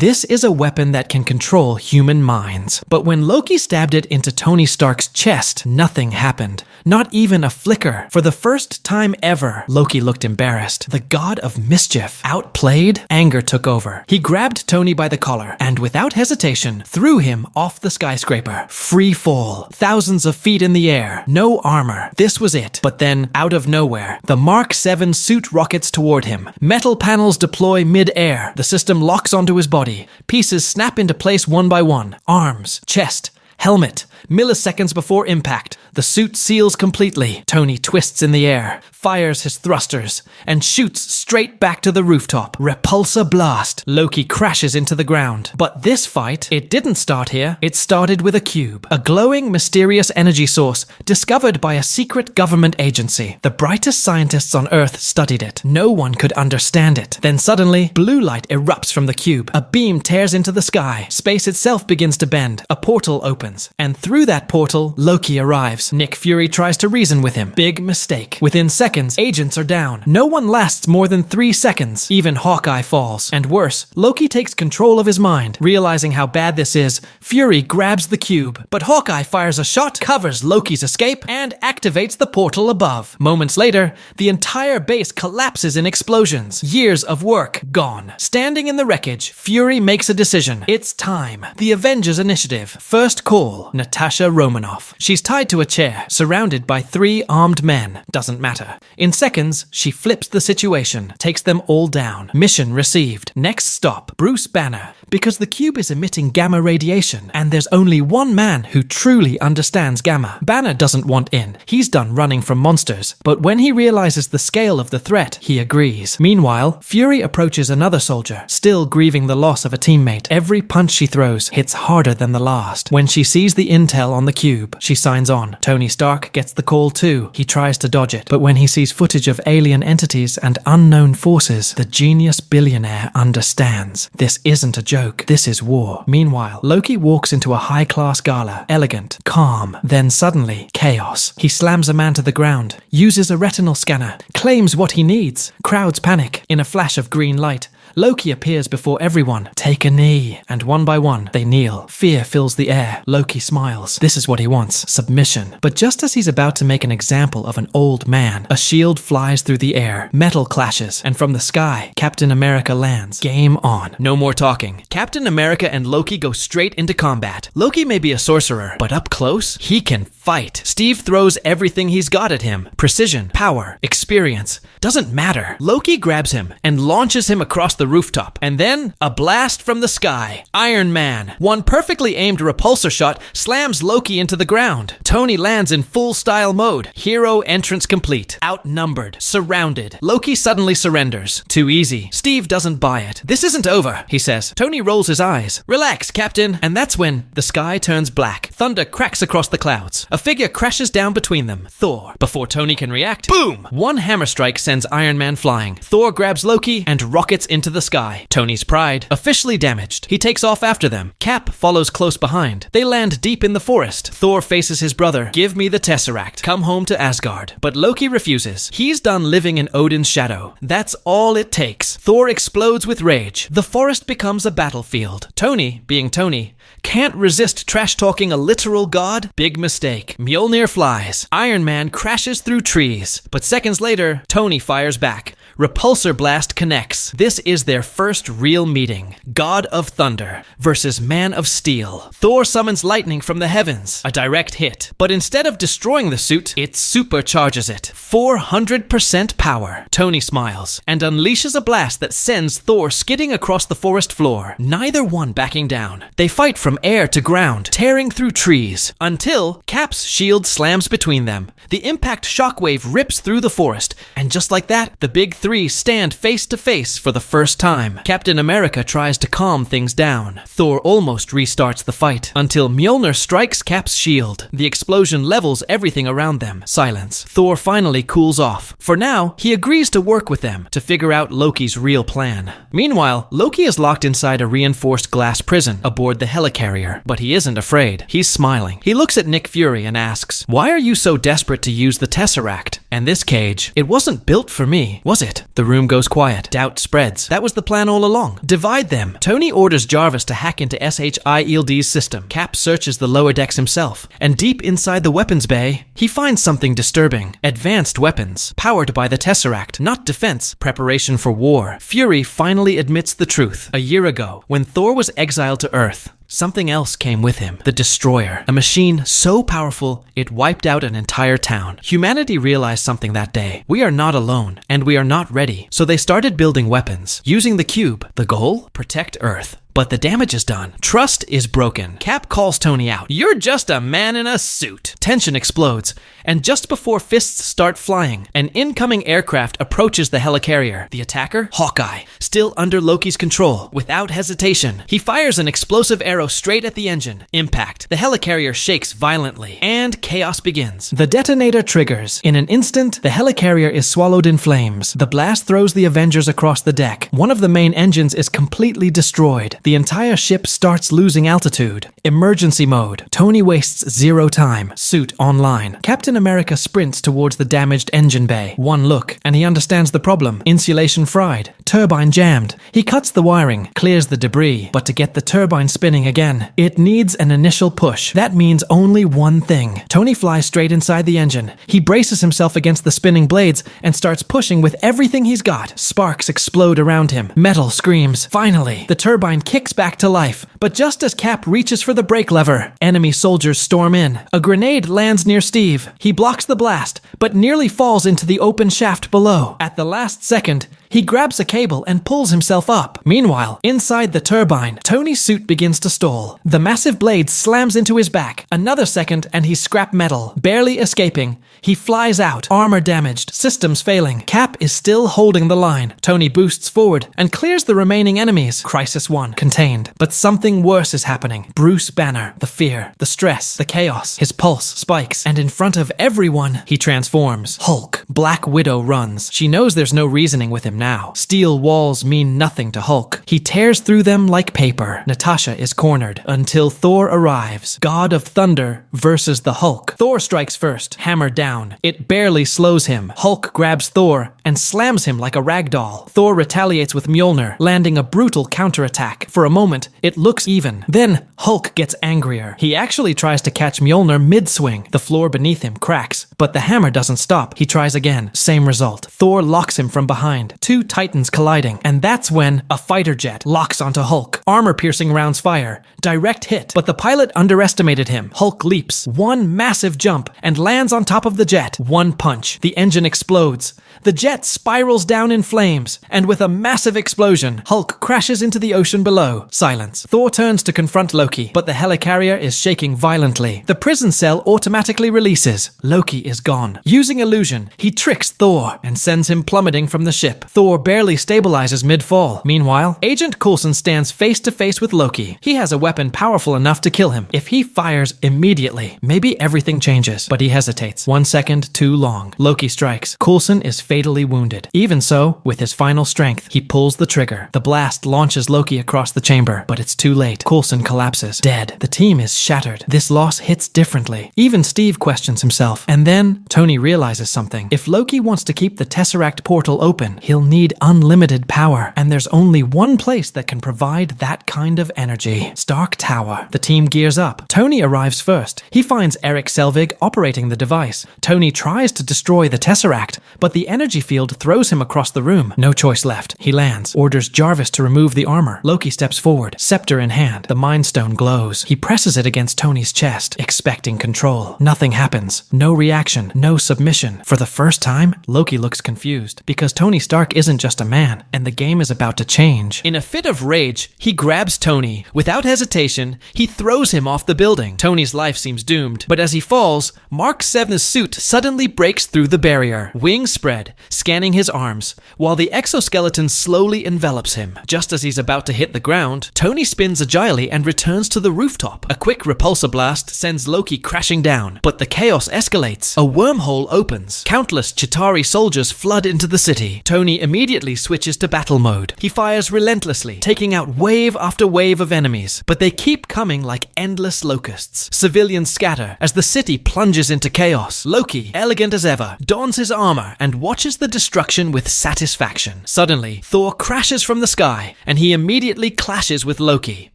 This is a weapon that can control human minds. But when Loki stabbed it into Tony Stark's chest, nothing happened. Not even a flicker. For the first time ever, Loki looked embarrassed. The god of mischief. Outplayed, anger took over. He grabbed Tony by the collar and without hesitation threw him off the skyscraper. Free fall. Thousands of feet in the air. No armor. This was it. But then, out of nowhere, the Mark 7 suit rockets toward him. Metal panels deploy mid-air. The system locks onto his body. Pieces snap into place one by one. Arms, chest, helmet. Milliseconds before impact, the suit seals completely. Tony twists in the air, fires his thrusters, and shoots straight back to the rooftop. Repulsor blast. Loki crashes into the ground. But this fight, it didn't start here. It started with a cube. A glowing, mysterious energy source discovered by a secret government agency. The brightest scientists on Earth studied it. No one could understand it. Then suddenly, blue light erupts from the cube. A beam tears into the sky. Space itself begins to bend. A portal opens. And through that portal, Loki arrives. Nick Fury tries to reason with him. Big mistake. Within seconds, agents are down. No one lasts more than 3 seconds. Even Hawkeye falls. And worse, Loki takes control of his mind. Realizing how bad this is, Fury grabs the cube. But Hawkeye fires a shot, covers Loki's escape, and activates the portal above. Moments later, the entire base collapses in explosions. Years of work gone. Standing in the wreckage, Fury makes a decision. It's time. The Avengers initiative. First call. Natasha Romanoff. She's tied to a chair, surrounded by 3 armed men. Doesn't matter. In seconds, she flips the situation, takes them all down. Mission received. Next stop, Bruce Banner. Because the cube is emitting gamma radiation, and there's only one man who truly understands gamma. Banner doesn't want in. He's done running from monsters. But when he realizes the scale of the threat, he agrees. Meanwhile, Fury approaches another soldier, still grieving the loss of a teammate. Every punch she throws hits harder than the last. When she sees the intel on the cube, she signs on. Tony Stark gets the call too. He tries to dodge it, but when he sees footage of alien entities and unknown forces, the genius billionaire understands. This isn't a joke. This is war. Meanwhile, Loki walks into a high-class gala. Elegant, calm, then suddenly, chaos. He slams a man to the ground, uses a retinal scanner, claims what he needs. Crowds panic. In a flash of green light, Loki appears before everyone. Take a knee. And one by one, they kneel. Fear fills the air. Loki smiles. This is what he wants. Submission. But just as he's about to make an example of an old man, a shield flies through the air. Metal clashes. And from the sky, Captain America lands. Game on. No more talking. Captain America and Loki go straight into combat. Loki may be a sorcerer, but up close, he can fight. Steve throws everything he's got at him. Precision, power, experience. Doesn't matter. Loki grabs him and launches him across the rooftop. And then, a blast from the sky. Iron Man. One perfectly aimed repulsor shot slams Loki into the ground. Tony lands in full style mode. Hero entrance complete. Outnumbered. Surrounded. Loki suddenly surrenders. Too easy. Steve doesn't buy it. This isn't over, he says. Tony rolls his eyes. Relax, Captain. And that's when the sky turns black. Thunder cracks across the clouds. A figure crashes down between them. Thor. Before Tony can react, boom! One hammer strike sends Iron Man flying. Thor grabs Loki and rockets into the sky. Tony's pride officially damaged. He takes off after them. Cap follows close behind. They land deep in the forest. Thor faces his brother. Give me the Tesseract. Come home to Asgard. But Loki refuses. He's done living in Odin's shadow. That's all it takes. Thor explodes with rage. The forest becomes a battlefield. Tony, being Tony, can't resist trash-talking a literal god? Big mistake. Mjolnir flies. Iron Man crashes through trees. But seconds later, Tony fires back. Repulsor blast connects. This is their first real meeting. God of Thunder versus Man of Steel. Thor summons lightning from the heavens. A direct hit. But instead of destroying the suit, it supercharges it. 400% power. Tony smiles and unleashes a blast that sends Thor skidding across the forest floor. Neither one backing down. They fight from air to ground, tearing through trees, until Cap's shield slams between them. The impact shockwave rips through the forest, and just like that, the big three stand face to face for the first time. Captain America tries to calm things down. Thor almost restarts the fight, until Mjolnir strikes Cap's shield. The explosion levels everything around them. Silence. Thor finally cools off. For now, he agrees to work with them to figure out Loki's real plan. Meanwhile, Loki is locked inside a reinforced glass prison aboard the helicarrier, but he isn't afraid. He's smiling. He looks at Nick Fury and asks, "Why are you so desperate to use the Tesseract? And this cage, it wasn't built for me, was it?" The room goes quiet. Doubt spreads. That That was the plan all along. Divide them. Tony orders Jarvis to hack into SHIELD's system. Cap searches the lower decks himself, and deep inside the weapons bay, he finds something disturbing. Advanced weapons, powered by the Tesseract, not defense, preparation for war. Fury finally admits the truth. A year ago, when Thor was exiled to Earth, something else came with him, the Destroyer, a machine so powerful it wiped out an entire town. Humanity realized something that day. We are not alone, and we are not ready. So they started building weapons, using the cube. The goal? Protect Earth. But the damage is done. Trust is broken. Cap calls Tony out. "You're just a man in a suit." Tension explodes, and just before fists start flying, an incoming aircraft approaches the helicarrier. The attacker? Hawkeye, still under Loki's control. Without hesitation, he fires an explosive arrow straight at the engine. Impact. The helicarrier shakes violently, and chaos begins. The detonator triggers. In an instant, the helicarrier is swallowed in flames. The blast throws the Avengers across the deck. One of the main engines is completely destroyed. The entire ship starts losing altitude. Emergency mode. Tony wastes zero time. Suit online. Captain America sprints towards the damaged engine bay. One look, and he understands the problem. Insulation fried. Turbine jammed. He cuts the wiring, clears the debris, but to get the turbine spinning again, it needs an initial push. That means only one thing. Tony flies straight inside the engine. He braces himself against the spinning blades and starts pushing with everything he's got. Sparks explode around him. Metal screams. Finally, the turbine kicks back to life. But just as Cap reaches for the brake lever, enemy soldiers storm in. A grenade lands near Steve. He blocks the blast, but nearly falls into the open shaft below. At the last second, he grabs a cable and pulls himself up. Meanwhile, inside the turbine, Tony's suit begins to stall. The massive blade slams into his back. Another second and he's scrap metal, barely escaping. He flies out, armor damaged, systems failing. Cap is still holding the line. Tony boosts forward and clears the remaining enemies. Crisis 1, contained. But something worse is happening. Bruce Banner, the fear, the stress, the chaos. His pulse spikes, and in front of everyone, he transforms. Hulk. Black Widow runs. She knows there's no reasoning with him now. Steel walls mean nothing to Hulk. He tears through them like paper. Natasha is cornered until Thor arrives. God of Thunder versus the Hulk. Thor strikes first, hammer down. It barely slows him. Hulk grabs Thor and slams him like a ragdoll. Thor retaliates with Mjolnir, landing a brutal counterattack. For a moment, it looks even. Then, Hulk gets angrier. He actually tries to catch Mjolnir mid-swing. The floor beneath him cracks, but the hammer doesn't stop. He tries again. Same result. Thor locks him from behind. Two titans colliding, and that's when a fighter jet locks onto Hulk. Armor-piercing rounds fire. Direct hit, but the pilot underestimated him. Hulk leaps. One massive jump and lands on top of the jet. One punch. The engine explodes. The jet spirals down in flames, and with a massive explosion, Hulk crashes into the ocean below. Silence. Thor turns to confront Loki, but the helicarrier is shaking violently. The prison cell automatically releases. Loki is gone. Using illusion, he tricks Thor and sends him plummeting from the ship. Thor barely stabilizes mid-fall. Meanwhile, Agent Coulson stands face to face with Loki. He has a weapon powerful enough to kill him. If he fires immediately, maybe everything changes. But he hesitates. 1 second too long. Loki strikes. Coulson is fatally wounded. Even so, with his final strength, he pulls the trigger. The blast launches Loki across the chamber, but it's too late. Coulson collapses, dead. The team is shattered. This loss hits differently. Even Steve questions himself. And then, Tony realizes something. If Loki wants to keep the Tesseract portal open, he'll need unlimited power. And there's only one place that can provide that kind of energy. Stark Tower. The team gears up. Tony arrives first. He finds Eric Selvig operating the device. Tony tries to destroy the Tesseract, but the energy field throws him across the room. No choice left. He lands, orders Jarvis to remove the armor. Loki steps forward, scepter in hand. The Mind Stone glows. He presses it against Tony's chest, expecting control. Nothing happens. No reaction. No submission. For the first time, Loki looks confused, because Tony Stark isn't just a man, and the game is about to change. In a fit of rage, he grabs Tony. Without hesitation, he throws him off the building. Tony's life seems doomed, but as he falls, Mark 7's suit suddenly breaks through the barrier. Wings spread, scanning his arms, while the exoskeleton slowly envelops him. Just as he's about to hit the ground, Tony spins agilely and returns to the rooftop. A quick repulsor blast sends Loki crashing down, but the chaos escalates. A wormhole opens. Countless Chitauri soldiers flood into the city. Tony immediately switches to battle mode. He fires relentlessly, taking out wave after wave of enemies, but they keep coming like endless locusts. Civilians scatter as the city plunges into chaos. Loki, elegant as ever, dons his armor and watches the destruction with satisfaction. Suddenly, Thor crashes from the sky, and he immediately clashes with Loki.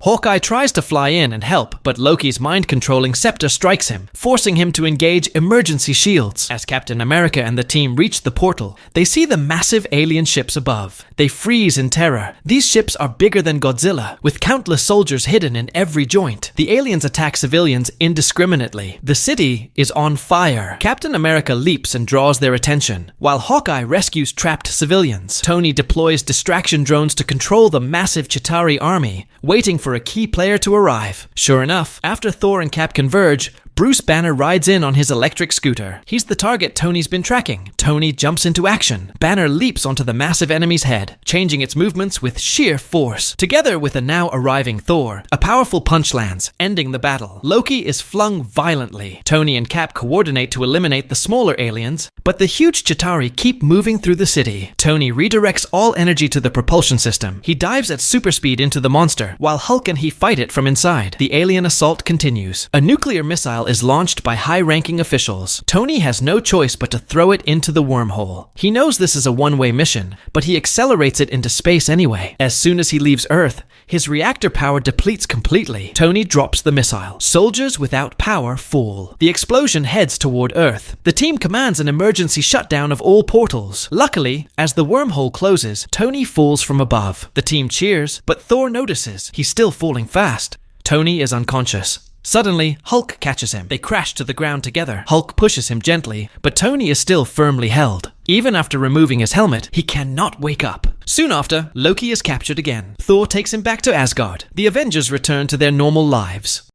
Hawkeye tries to fly in and help, but Loki's mind-controlling scepter strikes him, forcing him to engage emergency shields. As Captain America and the team reach the portal, they see the massive alien ships above. They freeze in terror. These ships are bigger than Godzilla, with countless soldiers hidden in every joint. The aliens attack civilians indiscriminately. The city is on fire. Captain America leaps and draws their attention, while Hawkeye rescues trapped civilians. Tony deploys distraction drones to control the massive Chitauri army, waiting for a key player to arrive. Sure enough, after Thor and Cap converge, Bruce Banner rides in on his electric scooter. He's the target Tony's been tracking. Tony jumps into action. Banner leaps onto the massive enemy's head, changing its movements with sheer force. Together with the now arriving Thor, a powerful punch lands, ending the battle. Loki is flung violently. Tony and Cap coordinate to eliminate the smaller aliens, but the huge Chitauri keep moving through the city. Tony redirects all energy to the propulsion system. He dives at super speed into the monster, while Hulk and he fight it from inside. The alien assault continues. A nuclear missile is launched by high-ranking officials. Tony has no choice but to throw it into the wormhole. He knows this is a one-way mission, but he accelerates it into space anyway. As soon as he leaves Earth, his reactor power depletes completely. Tony drops the missile. Soldiers without power fall. The explosion heads toward Earth. The team commands an emergency shutdown of all portals. Luckily, as the wormhole closes, Tony falls from above. The team cheers, but Thor notices he's still falling fast. Tony is unconscious. Suddenly, Hulk catches him. They crash to the ground together. Hulk pushes him gently, but Tony is still firmly held. Even after removing his helmet, he cannot wake up. Soon after, Loki is captured again. Thor takes him back to Asgard. The Avengers return to their normal lives.